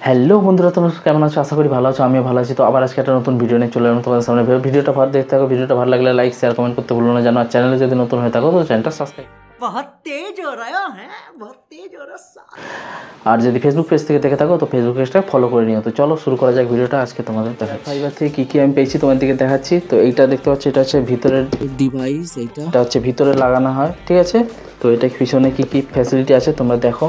Hello বন্ধুরা, তোমরা কেমন আছো? আশা করি ভালো আছো, আমিও ভালো আছি। তো আবার আজকে একটা নতুন ভিডিও নিয়ে চলে এলাম তোমাদের সামনে। ভিডিওটা ভালো দেখতে থাকো। ভিডিওটা ভালো লাগলে লাইক শেয়ার কমেন্ট করতে ভুলো না। জানো, আর চ্যানেলে যদি নতুন হয়ে থাকো তো চ্যানেলটা সাবস্ক্রাইব। बहुत तेज हो रहा है बहुत तेज हो रहा আর যদি ফেসবুক পেজ থেকে দেখে থাকো তো ফেসবুক পেজটা ফলো করে নিও। তো চলো শুরু করা যাক ভিডিওটা। আজকে তোমাদের দেখাচ্ছি ফাইবার থেকে কী কী আমি পেয়েছি তোমাদের দিকে দেখাচ্ছি। তো এইটা দেখতে পাচ্ছি, এটা হচ্ছে ভিতরের ডিভাইস। এটা হচ্ছে ভিতরে লাগানো হয়, ঠিক আছে। তো এটা পিছনে কী কী ফ্যাসিলিটি আছে তোমরা দেখো।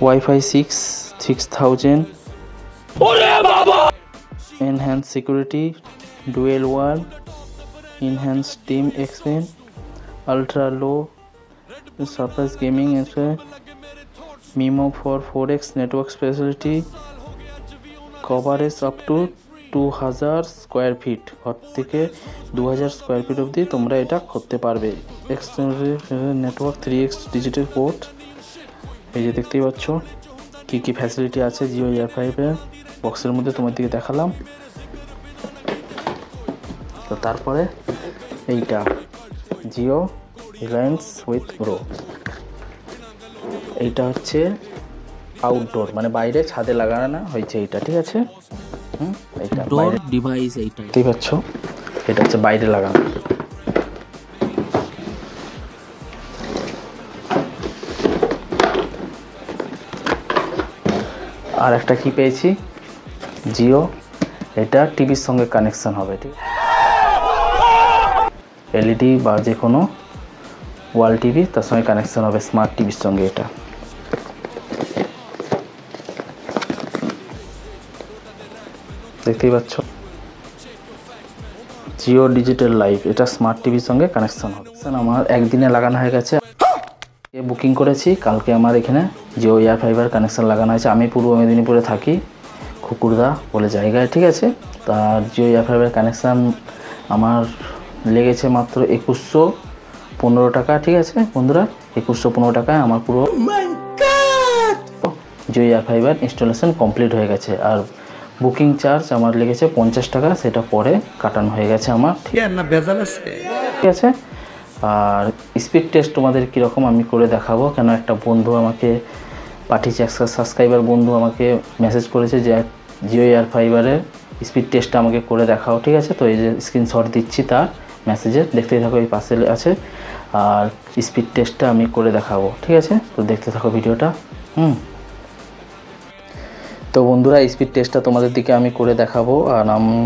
Wi-Fi 6000, enhanced security, dual WAN, enhanced team experience, ultra low surface gaming, MIMO for 4x network facility, coverage up to 2000 square feet. ঘর থেকে 2000 স্কোয়ার ফিট অবধি তোমরা এটা করতে পারবে। Extended network 3x digital port. এই যে দেখতেই পাচ্ছ কী কী ফ্যাসিলিটি আছে জিও এয়ার5-এর বক্সের মধ্যে তোমার দিকে দেখালাম। তো তারপরে এইটা জিও রিলায়েন্স উইথ গ্রো। এইটা হচ্ছে আউটডোর, মানে বাইরে ছাদে লাগানো হয়েছে এইটা, ঠিক আছে। এইটা বাইরে ডিভাইস, এইটা দেখতেই পাচ্ছ, এটা হচ্ছে বাইরে লাগানো। আর একটা কি পেয়েছি, জিও, এটা টিভির সঙ্গে কানেকশন হবে, ঠিক এলইডি বা যে কোনো ওয়াল টিভি তার সঙ্গে কানেকশন হবে স্মার্ট টিভির সঙ্গে। এটা দেখতেই পাচ্ছ জিও ডিজিটাল লাইভ, এটা স্মার্ট টিভির সঙ্গে কানেকশন হবে। আমার একদিনে লাগানো হয়ে গেছে, বুকিং করেছি কালকে। আমার এখানে জিও এয়ার5 কানেকশান লাগানো আছে। আমি পূর্ব মেদিনীপুরে থাকি, খুকুরদা বলে জায়গায়, ঠিক আছে। তার জিও এয়ার5 কানেকশান আমার লেগেছে মাত্র 2115 টাকা, ঠিক আছে বন্ধুরা। 2115 টাকায় আমার পুরো জিও এয়ার5 ইনস্টলেশন কমপ্লিট হয়ে গেছে। আর বুকিং চার্জ আমার লেগেছে 50 টাকা, সেটা পরে কাটানো হয়ে গেছে আমার, ঠিক আছে। আর স্পিড টেস্ট তোমাদের কীরকম আমি করে দেখাবো, কেন একটা বন্ধু আমাকে পাঠিয়েছে, একটা সাবস্ক্রাইবার বন্ধু আমাকে মেসেজ করেছে যে জিও এয়ার5-এর স্পিড টেস্টটা আমাকে করে দেখাও, ঠিক আছে। তো এই যে স্ক্রিনশট দিচ্ছি তার মেসেজের, দেখতেই থাকো, এই পাশে আছে। আর স্পিড টেস্টটা আমি করে দেখাবো, ঠিক আছে। তো দেখতে থাকো ভিডিওটা। তো বন্ধুরা, স্পিড টেস্টটা তোমাদের দিকে আমি করে দেখাবো। আর আমি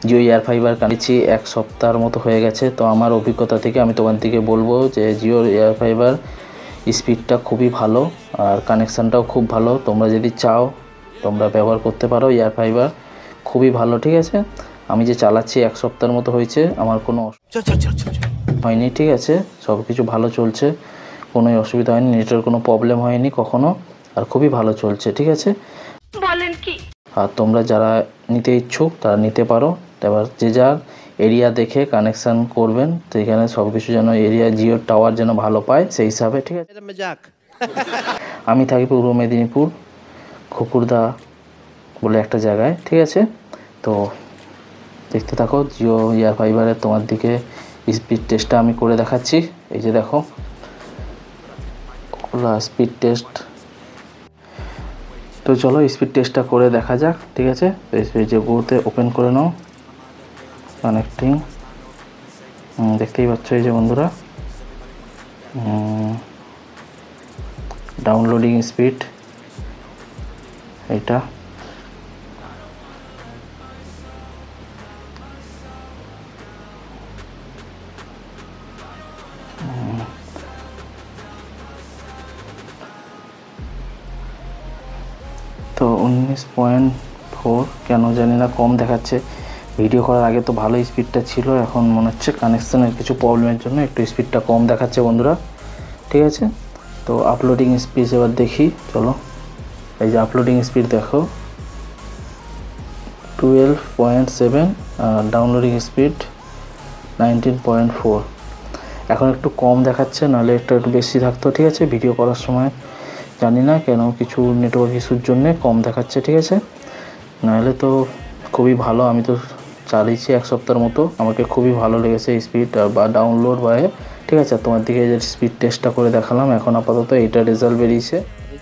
জিও এয়ার5 কানেছি 1 সপ্তাহের মতো হয়ে গেছে। তো আমার অভিজ্ঞতা থেকে আমি তোমাদের দিকে বলবো যে জিও এয়ার5 স্পিডটা খুবই ভালো আর কানেকশানটাও খুব ভালো। তোমরা যদি চাও তোমরা ব্যবহার করতে পারো এয়ার5, খুবই ভালো, ঠিক আছে। আমি যে চালাচ্ছি 1 সপ্তাহের মতো হয়েছে, আমার কোনো হয়নি, ঠিক আছে। সব কিছু ভালো চলছে, কোনো অসুবিধা হয়নি, নেটের কোনো প্রবলেম হয়নি কখনো, আর খুবই ভালো চলছে, ঠিক আছে। বলেন কি? আর তোমরা যারা নিতে ইচ্ছুক তারা নিতে পারো। এবার যে যার এরিয়া দেখে কানেকশান করবেন, তো এখানে সব কিছু যেন এরিয়া জিও টাওয়ার যেন ভালো পায় সেই হিসাবে, ঠিক আছে। আমি থাকি পূর্ব মেদিনীপুর, খুকুরদা বলে একটা জায়গায়, ঠিক আছে। তো দেখতে থাকো জিও এয়ার5 তোমার দিকে স্পিড টেস্টটা আমি করে দেখাচ্ছি। এই যে দেখো স্পিড টেস্ট। তো চলো স্পিড টেস্টটা করে দেখা যাক, ঠিক আছে। তো স্পিড যে গুতে ওপেন করে নাও, কানেক্টিং, দেখতেই পাচ্ছ এই যে বন্ধুরা, ডাউনলোডিং স্পিড এইটা। তো 19.4 কেন জানি না কম দেখাচ্ছে। ভিডিও করার আগে তো ভালো স্পিডটা ছিল, এখন মনে হচ্ছে কানেকশানের কিছু প্রবলেমের জন্য একটু স্পিডটা কম দেখাচ্ছে বন্ধুরা, ঠিক আছে। তো আপলোডিং স্পিড এবার দেখি, চলো। এই যে আপলোডিং স্পিড দেখো 12.7, আর ডাউনলোডিং স্পিড 19.4। এখন একটু কম দেখাচ্ছে, নাহলে একটু বেশি থাকতো, ঠিক আছে। ভিডিও করার সময় জানি না কেন কিছু নেটওয়ার্ক ইস্যুর জন্যে কম দেখাচ্ছে, ঠিক আছে। নাহলে তো খুবই ভালো। আমি তো চালিয়েছি 1 সপ্তাহের মতো, আমাকে খুবই ভালো লেগেছে স্পিড বা ডাউনলোড বা ঠিক আছে। তোমার দিকে যে স্পিড টেস্টটা করে দেখালাম, এখন আপাতত এইটা রেজাল্ট বেরিয়েছে।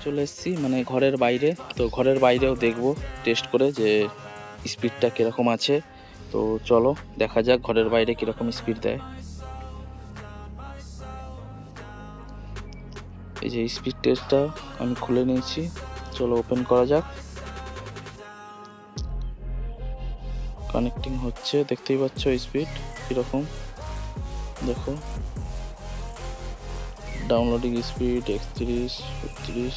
চলে এসেছি মানে ঘরের বাইরে, তো ঘরের বাইরেও দেখবো টেস্ট করে যে স্পিডটা কীরকম আছে। তো চলো দেখা যাক ঘরের বাইরে কীরকম স্পিড দেয়। এই যে স্পিড টেস্টটা আমি খুলে নিয়েছি, চলো ওপেন করা যাক। কানেক্টিং হচ্ছে, দেখতেই পাচ্ছ স্পিড কীরকম, দেখো ডাউনলোডিং স্পিড 31, 32।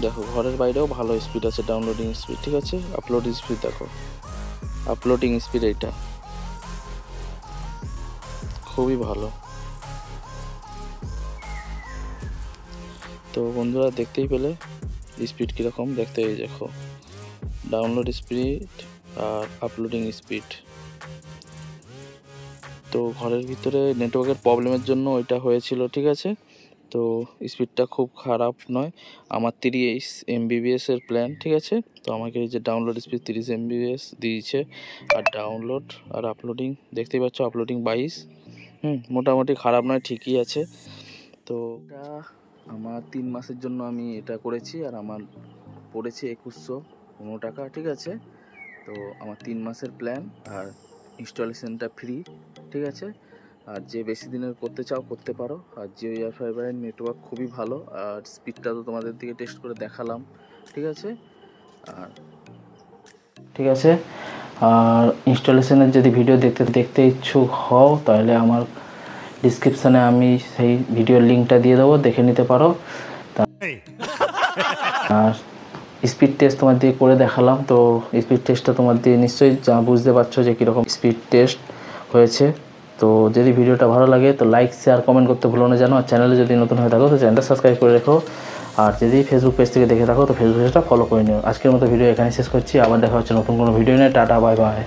দেখো ঘরের বাইরেও ভালো স্পিড আছে, ডাউনলোডিং স্পিড ঠিক আছে। আপলোডিং স্পিড দেখো, আপলোডিং স্পিড এইটা খুবই ভালো। তো বন্ধুরা দেখতেই পেলে স্পিড কীরকম দেখতে, এই দেখো ডাউনলোড স্পিড আর আপলোডিং স্পিড। তো ঘরের ভিতরে নেটওয়ার্কের প্রবলেমের জন্য ওইটা হয়েছিল ঠিক আছে। তো স্পিডটা খুব খারাপ নয়, আমার 30 MBPS এর প্ল্যান ঠিক আছে। তো আমাকে এই যে ডাউনলোড স্পিড 30 MBPS দিয়েছে, আর ডাউনলোড আর আপলোডিং দেখতেই পাচ্ছ, আপলোডিং 22। মোটামুটি খারাপ নয়, ঠিকই আছে। তো এটা আমার 3 মাসের জন্য আমি এটা করেছি, আর আমার পড়েছে 2115 টাকা ঠিক আছে। তো আমার 3 মাসের প্ল্যান, আর ইনস্টলেশনটা ফ্রি ঠিক আছে। আর যে বেশি দিনের করতে চাও করতে পারো। আর জিও এয়ারফাইবারের নেটওয়ার্ক খুবই ভালো, আর স্পিডটা তো তোমাদের দিকে টেস্ট করে দেখালাম ঠিক আছে। আর ইনস্টলেশনের যদি ভিডিও দেখতে ইচ্ছুক হও, তাহলে আমার ডিসক্রিপশানে আমি সেই ভিডিওর লিঙ্কটা দিয়ে দেবো, দেখে নিতে পারো। আর স্পিড টেস্ট তোমার দিয়ে করে দেখালাম, তো স্পিড টেস্টটা তোমার দিয়ে নিশ্চয়ই বুঝতে পারছো যে কীরকম স্পিড টেস্ট হয়েছে। তো যদি ভিডিওটা ভালো লাগে তো লাইক শেয়ার কমেন্ট করতে ভুলো না জানো। আর চ্যানেলে যদি নতুন হয়ে থাকো তো চ্যানেলটা সাবস্ক্রাইব করে রেখো। আর যদি ফেসবুক পেজ থেকে দেখে থাকো তো ফেসবুক পেজটা ফলো করে নিও। আজকের মতো ভিডিও এখানে শেষ করছি, আবার দেখা হচ্ছে নতুন কোনো ভিডিও নিয়ে। Tata, bye bye.